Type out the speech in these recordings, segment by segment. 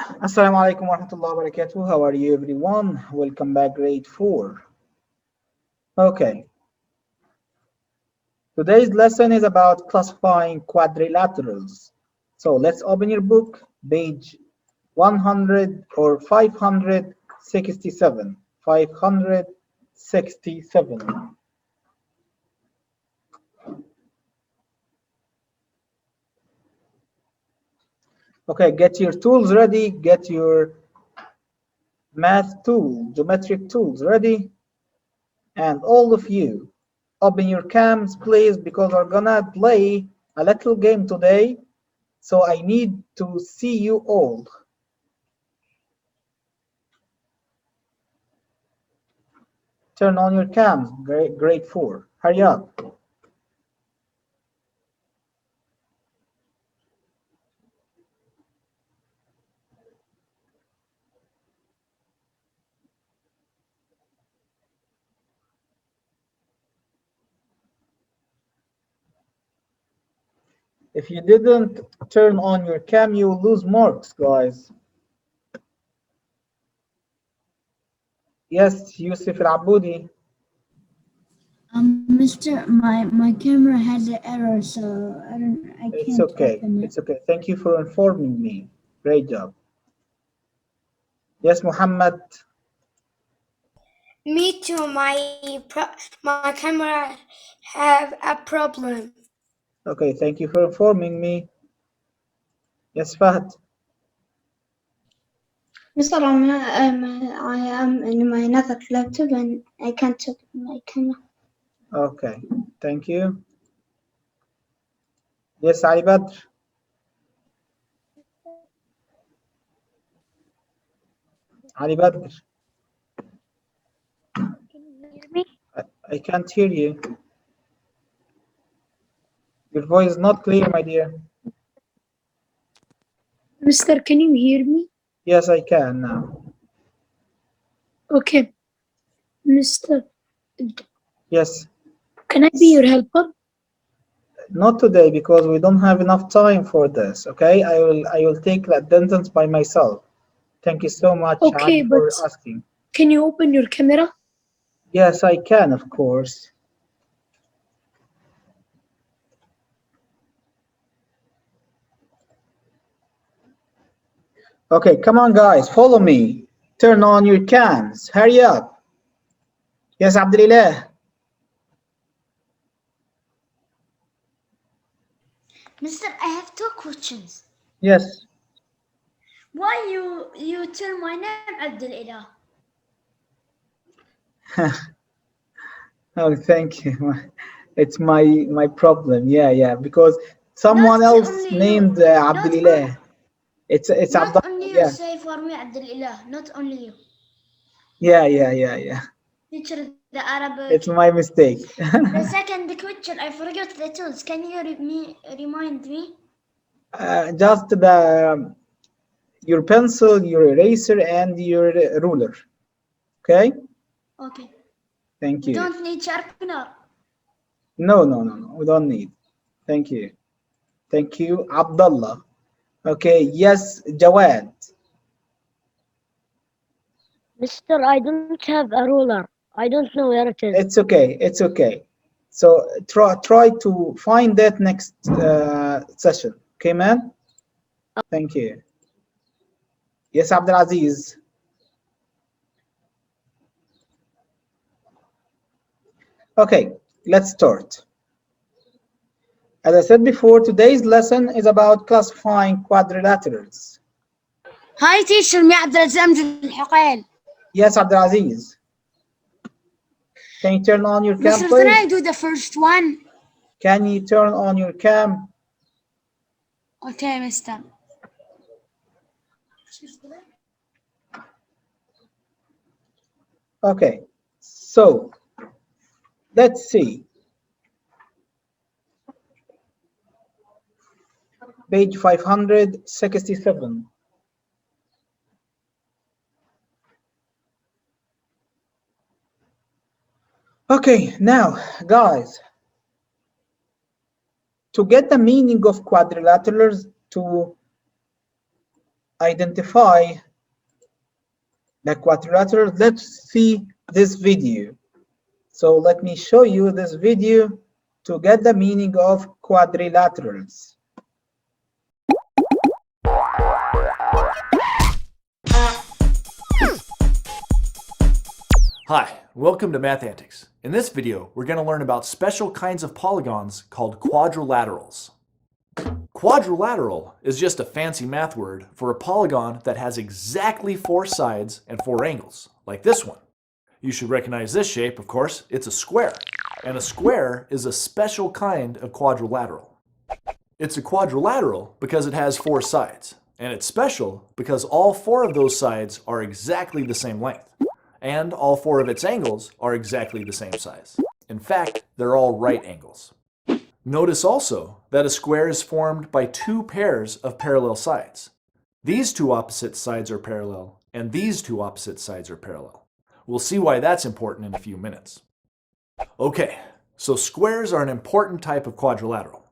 Assalamu alaikum wa rahmatullahi wa barakatuh. How are you, everyone? Welcome back, grade 4. Okay, today's lesson is about classifying quadrilaterals. So let's open your book, page 100 or 567. 567. Okay, get your tools ready, get your math tool, geometric tools ready, and all of you, open your cams, please, because we're gonna play a little game today. So I need to see you all. Turn on your cams, grade 4. Hurry up. If you didn't turn on your cam, you will lose marks, guys. Yes, Yusuf Al-Aboudi. Mr. My camera has an error, so I It's can't okay. open it. It's okay. Thank you for informing me. Great job. Yes, Muhammad. Me too. My camera have a problem. Okay, thank you for informing me. Yes, Fahd. Mr. I am in my another laptop and I can't check my camera. Okay, thank you. Yes, Ali Badr. Ali Badr. Can you hear me? I can't hear you. Your voice is not clear, my dear. Mister, can you hear me? Yes, I can now. Okay. Mister, Yes. can I be your helper? Not today because we don't have enough time for this. Okay, I will take the attendance by myself. Thank you so much, Okay, Ali, but for asking. can you open your camera? Yes, I can, of course. Okay, come on, guys, follow me. Turn on your cams. Hurry up. Yes, Abdulillah. Mister, I have two questions. Yes. Why you tell my name Abdul Ilah? Oh, thank you. It's my problem. Yeah, because someone Not else only you. named Abdulillah. It's Not Abdullah. only you Yeah, say for me Abdul Ilah. Not only you. yeah. Teacher the Arabic. It's my mistake. The second question, I forgot the tools. Can you remind me? Just your pencil, your eraser, and your ruler. Okay. Okay. Thank We you. don't need sharpener. No. We don't need. Thank you. Thank you, Abdullah. Okay. Yes, Jawad. Mister, I don't have a ruler. I don't know where it is. It's okay. It's okay. So try to find that next session. Okay, man. Thank you. Yes, Abdulaziz. Okay, let's start. As I said before, today's lesson is about classifying quadrilaterals. Hi teacher, me Abdulaziz Amjad Al-Huqail. Yes, Abdulaziz. Can you turn on your cam, Mister, can I please? do the first one? Can you turn on your cam? Okay, mister. Okay, so let's see. Page 567. Okay, now, guys, to get the meaning of quadrilaterals, to identify the quadrilateral. Let's see this video. So let me show you this video to get the meaning of quadrilaterals. Hi, welcome to Math Antics. In this video, we're going to learn about special kinds of polygons called quadrilaterals. Quadrilateral is just a fancy math word for a polygon that has exactly 4 sides and 4 angles, like this one. You should recognize this shape, of course. It's a square. And a square is a special kind of quadrilateral. It's a quadrilateral because it has 4 sides. And it's special because all 4 of those sides are exactly the same length. And all 4 of its angles are exactly the same size. In fact, they're all right angles. Notice also that a square is formed by 2 pairs of parallel sides. These 2 opposite sides are parallel, and these 2 opposite sides are parallel. We'll see why that's important in a few minutes. Okay, so squares are an important type of quadrilateral,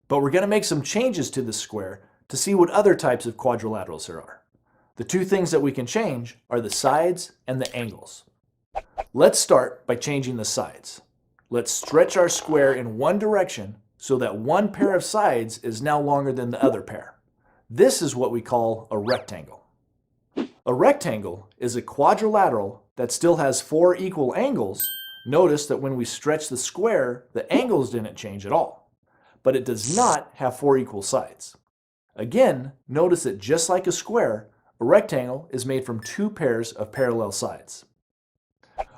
but we're going to make some changes to this square to see what other types of quadrilaterals there are. The 2 things that we can change are the sides and the angles. Let's start by changing the sides. Let's stretch our square in one direction so that one pair of sides is now longer than the other pair. This is what we call a rectangle. A rectangle is a quadrilateral that still has 4 equal angles. Notice that when we stretch the square, the angles didn't change at all. But it does not have 4 equal sides. Again, notice that just like a square, a rectangle is made from 2 pairs of parallel sides.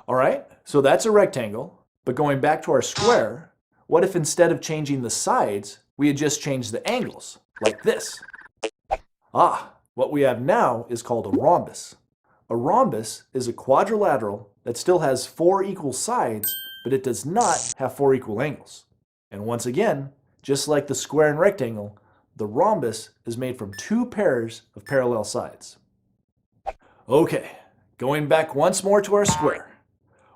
Alright, so that's a rectangle, but going back to our square, what if instead of changing the sides, we had just changed the angles, like this? What we have now is called a rhombus. A rhombus is a quadrilateral that still has 4 equal sides, but it does not have 4 equal angles. And once again, just like the square and rectangle, the rhombus is made from 2 pairs of parallel sides. Okay, going back once more to our square.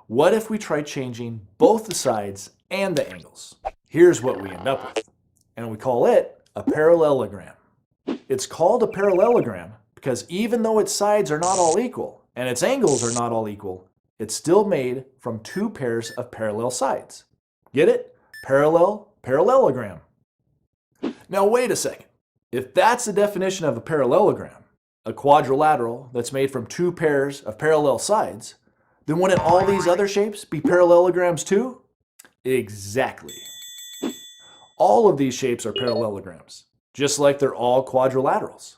What if we try changing both the sides and the angles? Here's what we end up with, and we call it a parallelogram. It's called a parallelogram because even though its sides are not all equal and its angles are not all equal, it's still made from 2 pairs of parallel sides. Get it? Parallelogram. Now wait a second. If that's the definition of a parallelogram, a quadrilateral that's made from 2 pairs of parallel sides, then wouldn't all these other shapes be parallelograms too? Exactly. All of these shapes are parallelograms, just like they're all quadrilaterals.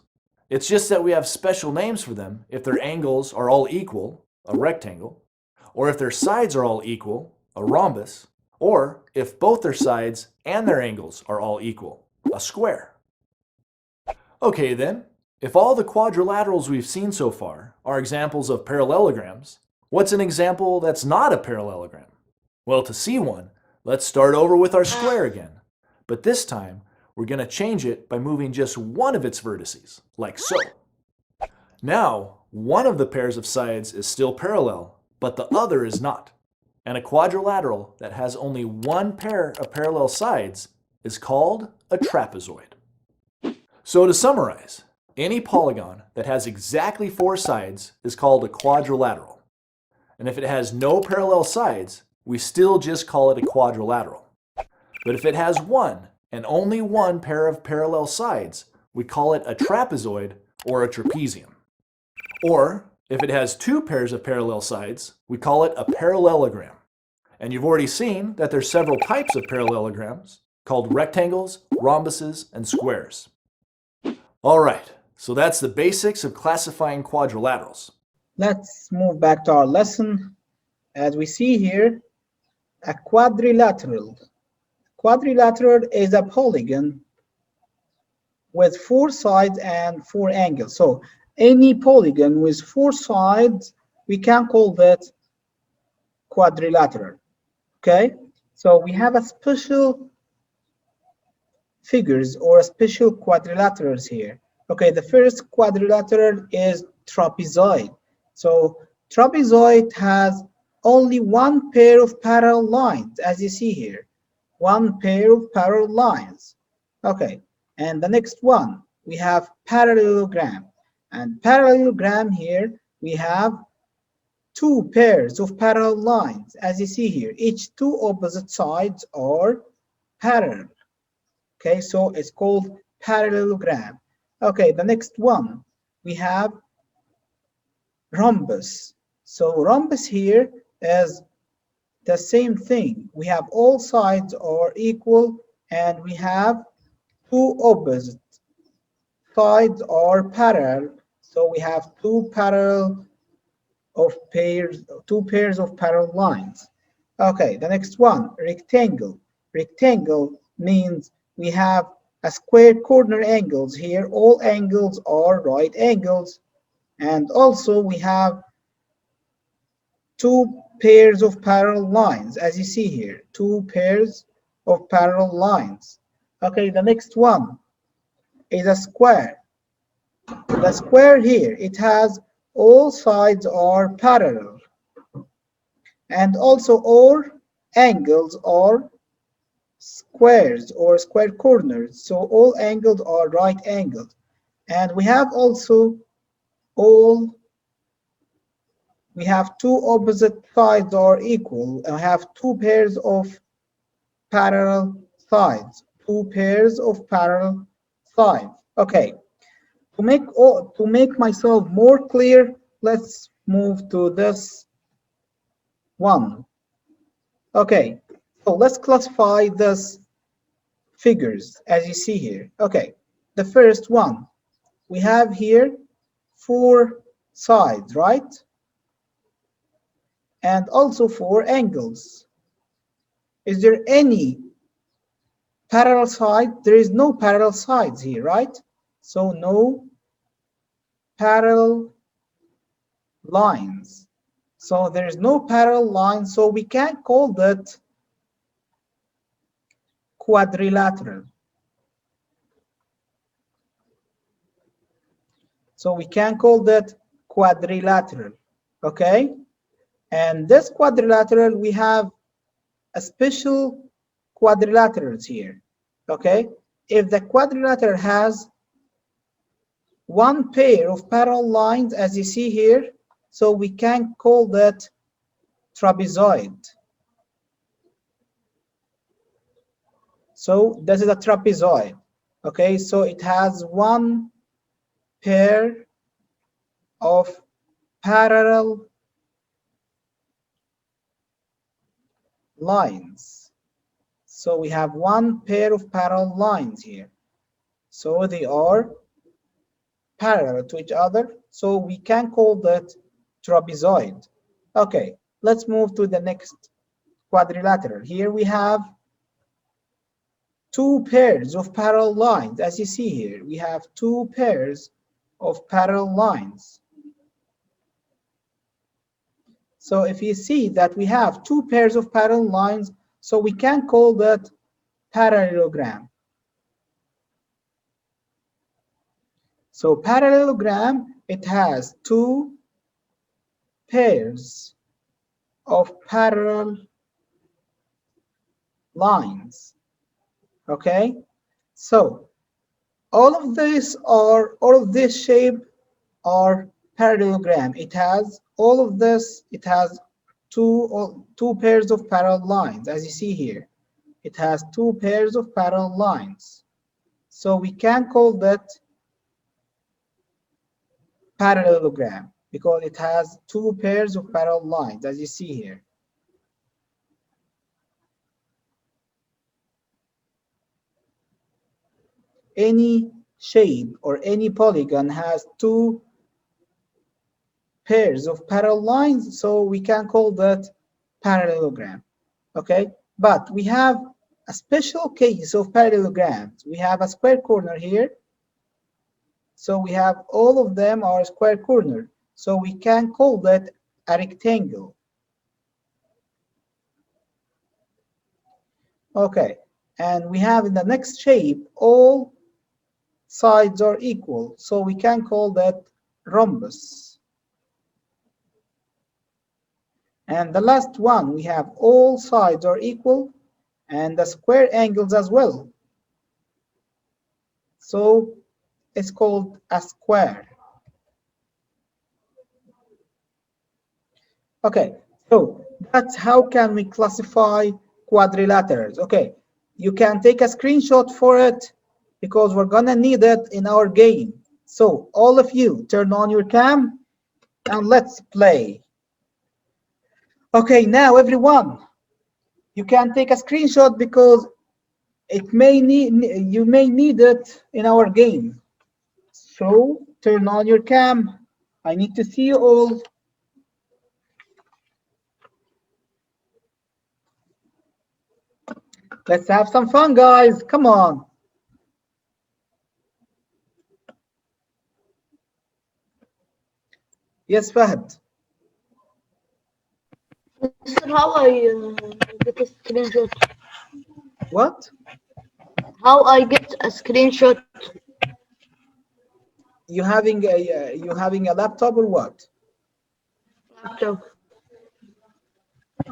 It's just that we have special names for them if their angles are all equal, a rectangle, or if their sides are all equal, a rhombus, or if both their sides and their angles are all equal, a square. Okay then, if all the quadrilaterals we've seen so far are examples of parallelograms, what's an example that's not a parallelogram? Well, to see one, let's start over with our square again. But this time, we're going to change it by moving just one of its vertices, like so. Now, one of the pairs of sides is still parallel, but the other is not. And a quadrilateral that has only one pair of parallel sides is called a trapezoid. So to summarize, any polygon that has exactly 4 sides is called a quadrilateral. And if it has no parallel sides, we still just call it a quadrilateral. But if it has one and only one pair of parallel sides, we call it a trapezoid or a trapezium. Or if it has 2 pairs of parallel sides, we call it a parallelogram. And you've already seen that there's several types of parallelograms called rectangles, rhombuses, and squares. All right, so that's the basics of classifying quadrilaterals. Let's move back to our lesson. As we see here, a quadrilateral. Quadrilateral is a polygon with 4 sides and 4 angles. So any polygon with 4 sides, we can call that quadrilateral. Okay, so we have a special figures or special quadrilaterals here. Okay, the first quadrilateral is trapezoid. So trapezoid has only one pair of parallel lines, as you see here. One pair of parallel lines. Okay, and the next one, we have parallelogram. And parallelogram here, we have two pairs of parallel lines, as you see here. Each two opposite sides are parallel. Okay, so it's called parallelogram. Okay, the next one, we have rhombus. So rhombus here is the same thing. We have all sides are equal and we have two opposite sides are parallel. So we have two pairs of parallel lines. Okay, the next one, rectangle. Rectangle means we have a square corner angles here. All angles are right angles. And also we have two pairs of parallel lines, as you see here, two pairs of parallel lines. Okay, the next one is a square. The square here, it has all sides are parallel and also all angles are squares or square corners. So all angles are right angles. And we have also all we have two opposite sides are equal. I have two pairs of parallel sides. Two pairs of parallel sides. Okay. To make myself more clear, let's move to this one. Okay. So let's classify this figures as you see here. Okay. The first one, we have here four sides, right? And also four angles. Is there any parallel side? There is no parallel sides here, right? So no parallel lines. So there is no parallel line, so we can call that quadrilateral. So we can call that quadrilateral, okay? And this quadrilateral, we have a special quadrilaterals here, okay? If the quadrilateral has one pair of parallel lines, as you see here, so we can call that trapezoid. So this is a trapezoid, okay? So it has one pair of parallel lines. So we have one pair of parallel lines here. So they are parallel to each other. So we can call that trapezoid. Okay, let's move to the next quadrilateral. Here we have two pairs of parallel lines. As you see here, we have two pairs of parallel lines. So if you see that we have two pairs of parallel lines, so we can call that parallelogram. So parallelogram, it has two pairs of parallel lines. Okay, so all of this shape are parallelogram. It has all of this. It has two pairs of parallel lines, as you see here. It has two pairs of parallel lines. So we can call that parallelogram because it has two pairs of parallel lines, as you see here. Any shape or any polygon has two pairs of parallel lines, so we can call that parallelogram. Okay, but we have a special case of parallelograms. We have a square corner here, so we have all of them are square corner, so we can call that a rectangle. Okay, and we have in the next shape all sides are equal, so we can call that rhombus. And the last one, we have all sides are equal and the square angles as well. So it's called a square. Okay, so that's how can we classify quadrilaterals. Okay, you can take a screenshot for it because we're gonna need it in our game. So all of you turn on your cam and let's play. Okay, now everyone, you can take a screenshot because you may need it in our game. So turn on your cam. I need to see you all. Let's have some fun, guys. Come on. Yes, Fahad. Mister, how I get a screenshot? What? How I get a screenshot? You having a laptop or what? Laptop.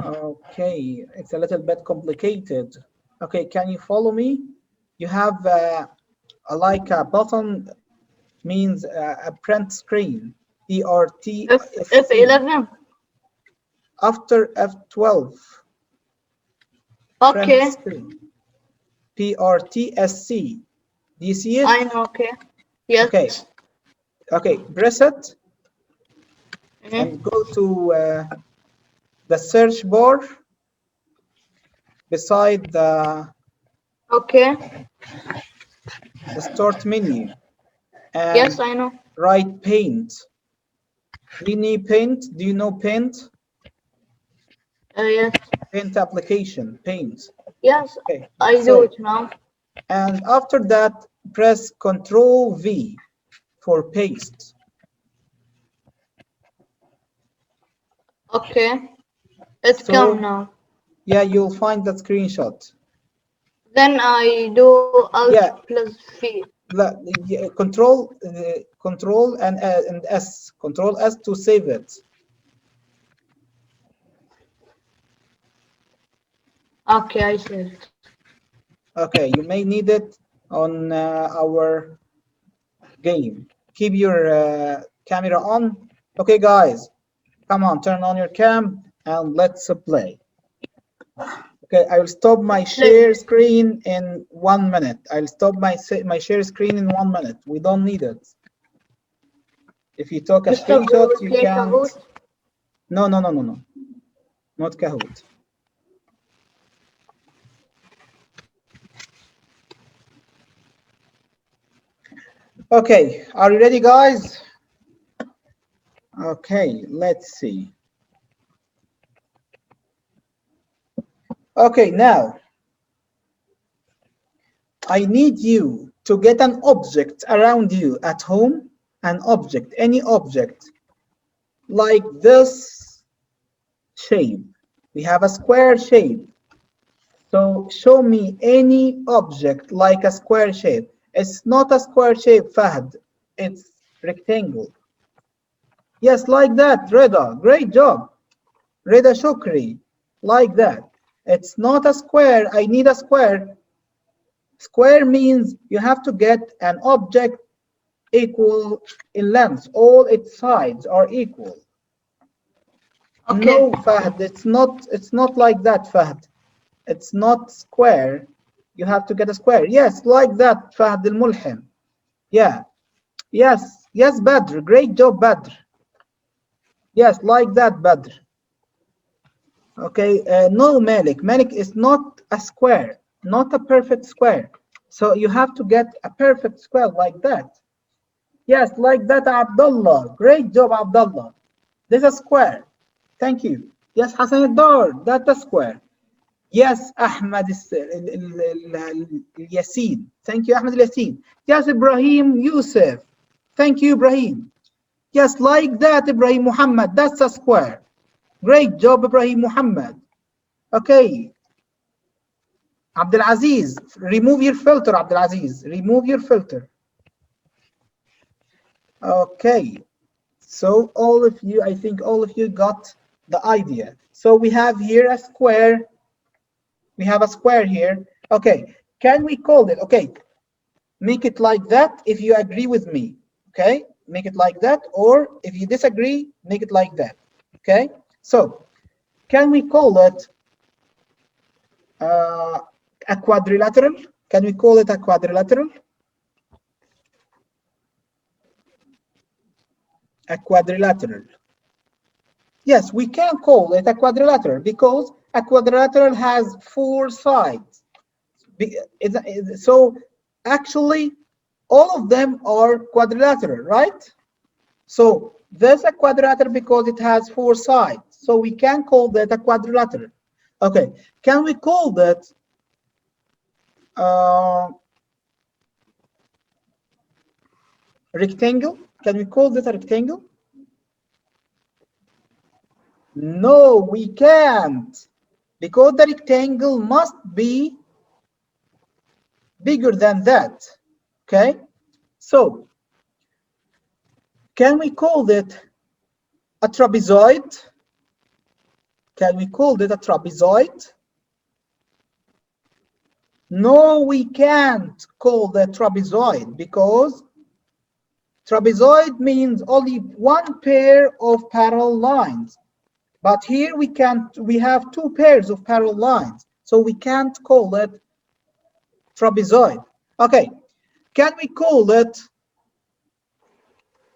Okay, it's a little bit complicated. Okay, can you follow me? You have like a button means a print screen. PRTSC. F11. After F12, print Okay. screen. PRTSC. Do you see it? I know. Okay. Yes. Okay. Okay. Press it Mhm. and go to the search bar beside Okay. the start menu Yes, and I know. write paint. Do you need paint? Do you know paint? Yes. Paint application, paint. Yes, Okay. I do So, it now. and after that, press Control V for paste. Okay. It's come So, now. yeah, you'll find that screenshot. Then I do Alt Yeah, plus V. Control and S. Control S to save it. Okay, I see it. Okay, you may need it on our game. Keep your camera on. Okay, guys, come on, turn on your cam and let's play. Okay, I will stop my share screen in 1 minute. I'll stop my share screen in 1 minute. We don't need it. If you took a Mister, we screenshot, will you play can't. Kahoot. No, no, no, no, no. Not Kahoot. Okay, are you ready, guys? Okay, let's see. Okay, now I need you to get an object around you at home, an object, any object, like this shape. We have a square shape. So show me any object like a square shape. It's not a square shape, Fahd. It's rectangle. Yes, like that, Reda. Great job. Reda Shukri. Like that. It's not a square. I need a square. Square means you have to get an object equal in length. All its sides are equal. Okay. No, Fahd, it's not like that, Fahd. It's not square. You have to get a square. Yes, like that, Fahd al-Mulhim. Yeah. Yes. Yes, Badr. Great job, Badr. Yes, like that, Badr. Okay. No, Malik. Malik is not a square, not a perfect square. So you have to get a perfect square like that. Yes, like that, Abdullah. Great job, Abdullah. This is a square. Thank you. Yes, Hassan Dar. That's a square. Yes, Ahmed Yasin. Thank you, Ahmed Yasin. Yes, Ibrahim Yusuf. Thank you, Ibrahim. Yes, like that, Ibrahim Muhammad. That's a square. Great job, Ibrahim Muhammad. Okay. Abdul Aziz, remove your filter, Abdul Aziz. Remove your filter. Okay. So all of you, I think all of you got the idea. So we have here a square. We have a square here. Okay. Can we call it? Okay. Make it like that if you agree with me. Okay. Make it like that. Or if you disagree, make it like that. Okay. So can we call it a quadrilateral? Can we call it a quadrilateral? A quadrilateral. Yes, we can call it a quadrilateral because a quadrilateral has 4 sides. So actually, all of them are quadrilateral, right? So there's a quadrilateral because it has 4 sides. So we can call that a quadrilateral. Okay, can we call that rectangle? Can we call that a rectangle? No, we can't, because the rectangle must be bigger than that. Okay, so can we call that a trapezoid? Can we call that a trapezoid? No, we can't call that trapezoid because trapezoid means only one pair of parallel lines. But here we have 2 pairs of parallel lines, so we can't call it trapezoid. Okay, can we call it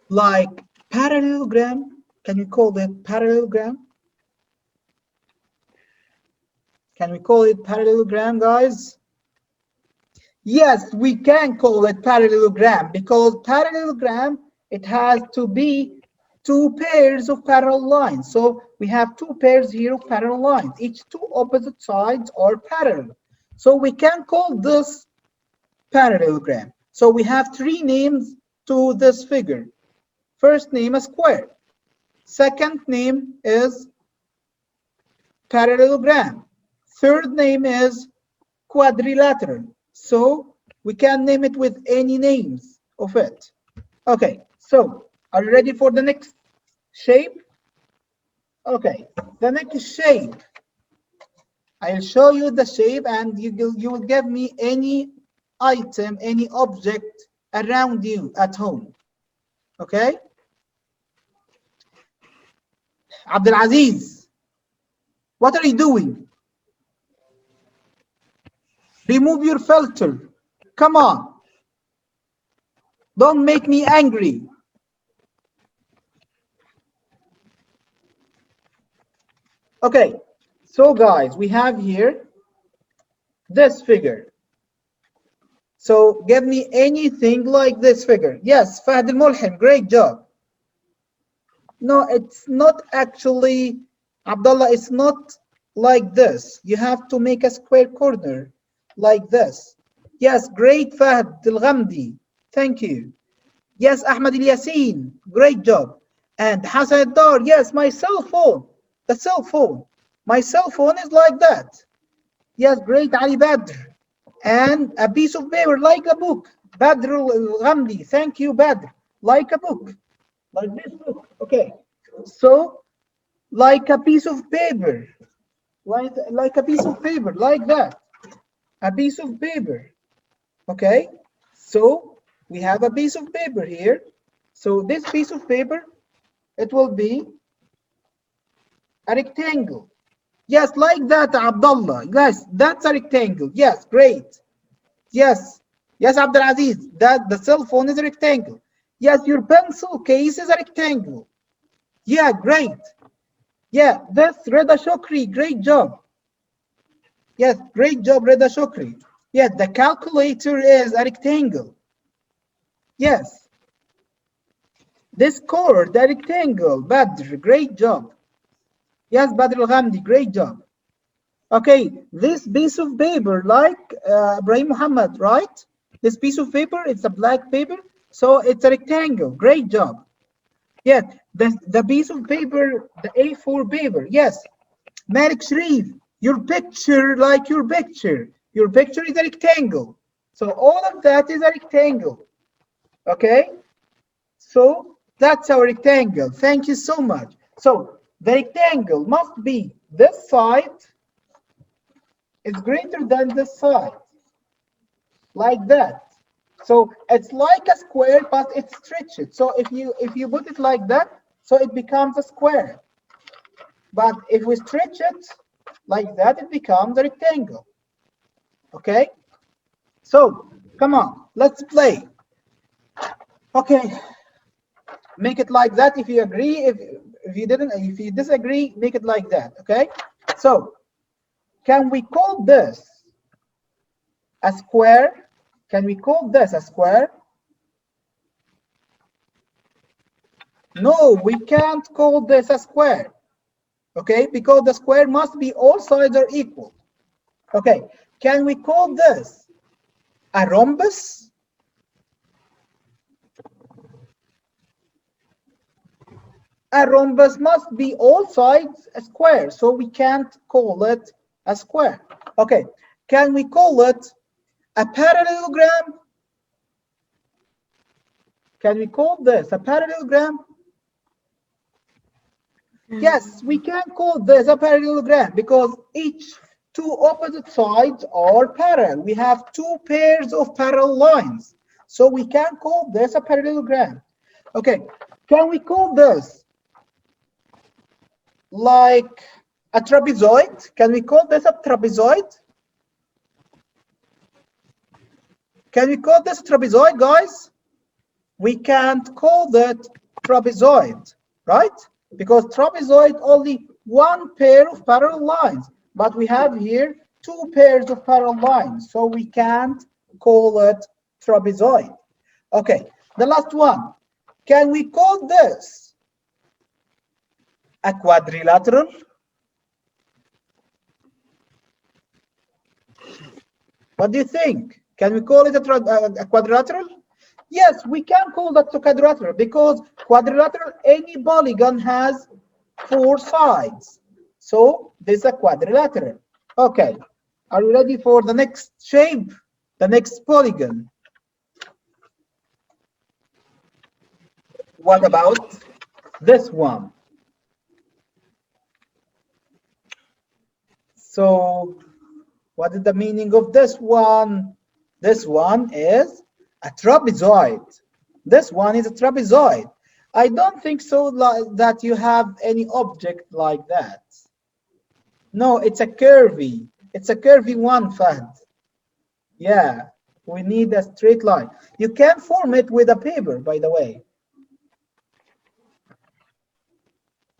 like parallelogram? Can we call that parallelogram? Can we call it parallelogram, guys? Yes, we can call it parallelogram because parallelogram, it has to be 2 pairs of parallel lines. So we have 2 pairs here of parallel lines. Each 2 opposite sides are parallel. So we can call this parallelogram. So we have 3 names to this figure. First name is square. Second name is parallelogram. Third name is quadrilateral. So we can name it with any names of it. Okay, so are you ready for the next shape? Okay, the next shape. I'll show you the shape and you will give me any item, any object around you at home. Okay? Abdulaziz, what are you doing? Remove your filter. Come on. Don't make me angry. Okay, so guys, we have here this figure. So give me anything like this figure. Yes, Fahd al-Mulhim, great job. No, it's not actually, Abdullah, it's not like this. You have to make a square corner like this. Yes, great Fahd al-Ghamdi. Thank you. Yes, Ahmad al-Yasin, great job. And Hassan al-Dar, yes, my cell phone. The cell phone. My cell phone is like that. Yes, great Ali Badr. And a piece of paper like a book. Badr al-Ghamdi, thank you, Badr. Like a book. Like this book. Okay. So, like a piece of paper. Like a piece of paper, like that. A piece of paper. Okay. So, we have a piece of paper here. So, this piece of paper, it will be a rectangle. Yes, like that, Abdullah. Yes, that's a rectangle. Yes, great. Yes, yes, Abdulaziz, that the cell phone is a rectangle. Yes, your pencil case is a rectangle. Yeah, great. Yeah, that's Reda Shokri. Great job. Yes, great job, Reda Shokri. Yes, the calculator is a rectangle. Yes. This cord, the rectangle. Badr, great job. Yes, Badr al-Ghamdi, great job. Okay, this piece of paper, like Ibrahim Muhammad, right? This piece of paper, it's a black paper, so it's a rectangle. Great job. Yes, the piece of paper, the A4 paper. Yes, Malik Sharif, your picture, like your picture. Your picture is a rectangle. So all of that is a rectangle. Okay, so that's our rectangle. Thank you so much. So the rectangle must be this side is greater than this side, like that. So it's like a square, but it's stretched. So if you put it like that, so it becomes a square. but if we stretch it like that, it becomes a rectangle. Okay, so come on, let's play. Okay, make it like that if you agree. If you disagree, make it like that. Okay, so can we call this a square? Can we call this a square? No, we can't call this a square. Okay, because the square must be all sides are equal. Okay, can we call this a rhombus? A rhombus must be all sides a square, so we can't call it a square. Okay, can we call it a parallelogram? Can we call this a parallelogram? Yes, we can call this a parallelogram because each two opposite sides are parallel. We have two pairs of parallel lines. So we can call this a parallelogram. Okay, can we call this like a trapezoid? Can we call this a trapezoid? Can we call this a trapezoid, guys? We can't call that trapezoid, right? Because trapezoid only one pair of parallel lines, but we have here two pairs of parallel lines, so we can't call it trapezoid. Okay, the last one. Can we call this a quadrilateral? What do you think? Can we call it a quadrilateral? Yes, we can call that a quadrilateral because quadrilateral, any polygon has four sides. So this is a quadrilateral. Okay, are you ready for the next shape, the next polygon? What about this one? So what is the meaning of this one? This one is a trapezoid. This one is a trapezoid. I don't think so that you have any object like that. No, it's a curvy. It's a curvy one, Fahd. Yeah, we need a straight line. You can form it with a paper, by the way.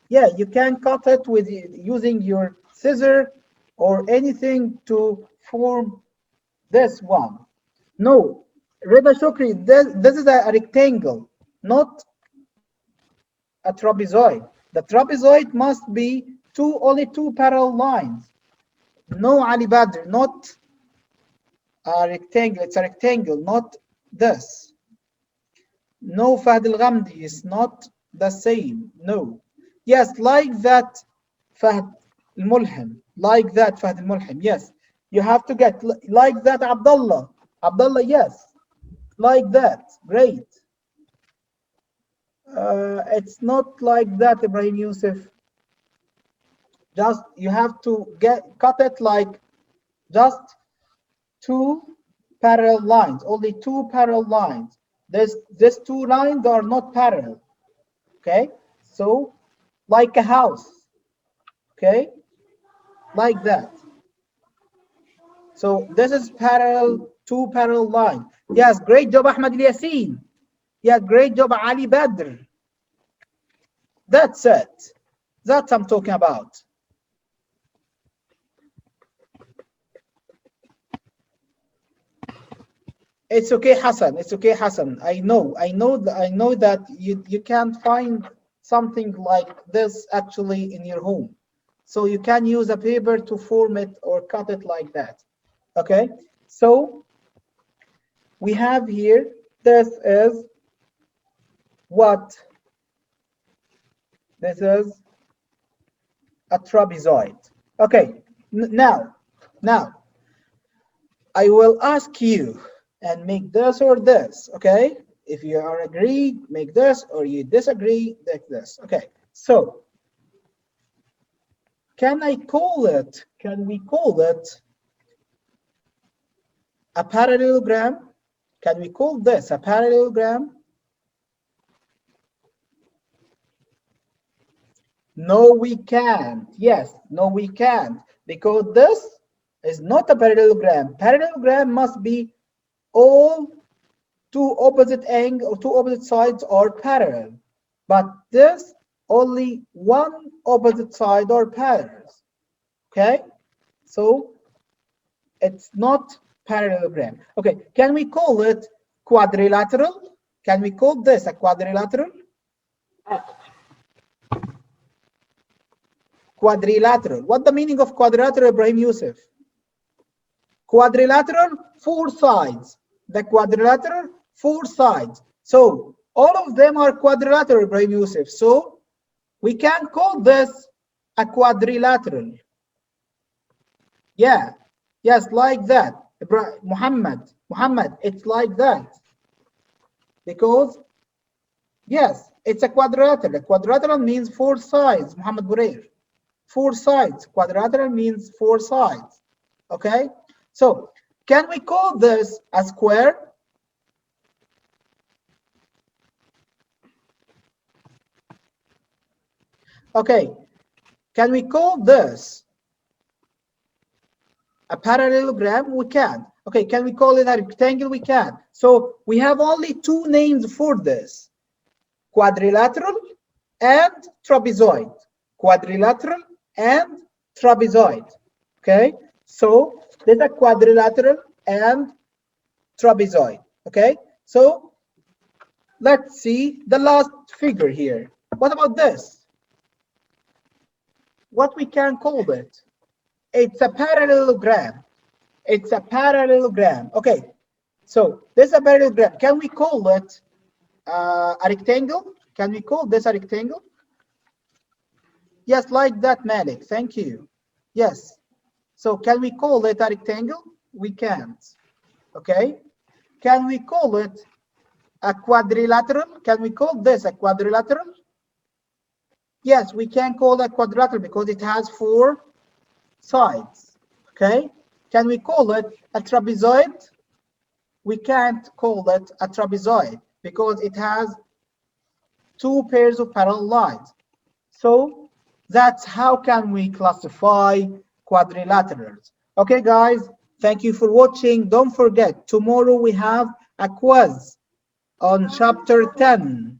Yeah, you can cut it with using your scissor or anything to form this one. No, Reda Shukri, this is a rectangle, not a trapezoid. The trapezoid must be only two parallel lines. No, Ali Badr, not a rectangle. It's a rectangle, not this. No, Fahd al-Ghamdi is not the same. No. Yes, like that, Fahd al-Mulhim. Like that, Fahd al-Mulhim. Yes. You have to get like that, Abdullah. Abdullah, yes. Like that. Great. It's not like that, Ibrahim Yusuf. Just you have to cut it like just two parallel lines, only two parallel lines. These two lines are not parallel. Okay, so like a house. Okay, like that. So this is parallel, two parallel lines. Yes, great job, Ahmed Yasin. Yeah, great job, Ali Badr. That's it. That's what I'm talking about. It's okay, Hassan. It's okay, Hassan. I know that you can't find something like this actually in your home. So you can use a paper to form it or cut it like that. Okay, so we have here, this is what? This is a trapezoid. Okay, now I will ask you and make this or this, okay? If you are agree, make this, or you disagree, make this. Okay, so can we call it a parallelogram? Can we call this a parallelogram? No, we can't. Yes, no, we can't. Because this is not a parallelogram. Parallelogram must be all two opposite sides are parallel. But this only one opposite side are parallel. Okay? So it's not parallelogram. Okay, can we call it quadrilateral? Can we call this a quadrilateral? Quadrilateral. What the meaning of quadrilateral, Ibrahim Yusuf? Quadrilateral, four sides. The quadrilateral, four sides. So all of them are quadrilateral, Ibrahim Yusuf. So we can call this a quadrilateral. Yeah, yes, like that. Muhammad, it's like that. Because, yes, it's a quadrilateral. A quadrilateral means four sides, Muhammad Burair. Four sides. Quadrilateral means four sides. Okay? So, can we call this a square? Okay. Can we call this a parallelogram? We can. Okay, can we call it a rectangle? We can. So we have only two names for this: quadrilateral and trapezoid. Quadrilateral and trapezoid. Okay, so there's a quadrilateral and trapezoid. Okay, so let's see the last figure here. What about this? What we can call it? It's a parallelogram. It's a parallelogram. Okay, so this is a parallelogram. Can we call it a rectangle? Can we call this a rectangle? Yes, like that, Malik. Thank you. Yes. So can we call it a rectangle? We can't. Okay. Can we call it a quadrilateral? Can we call this a quadrilateral? Yes, we can call it quadrilateral because it has four sides. Okay. Can we call it a trapezoid? We can't call it a trapezoid because it has two pairs of parallel lines. So that's how can we classify quadrilaterals. Okay, guys, thank you for watching. Don't forget, tomorrow we have a quiz on chapter 10.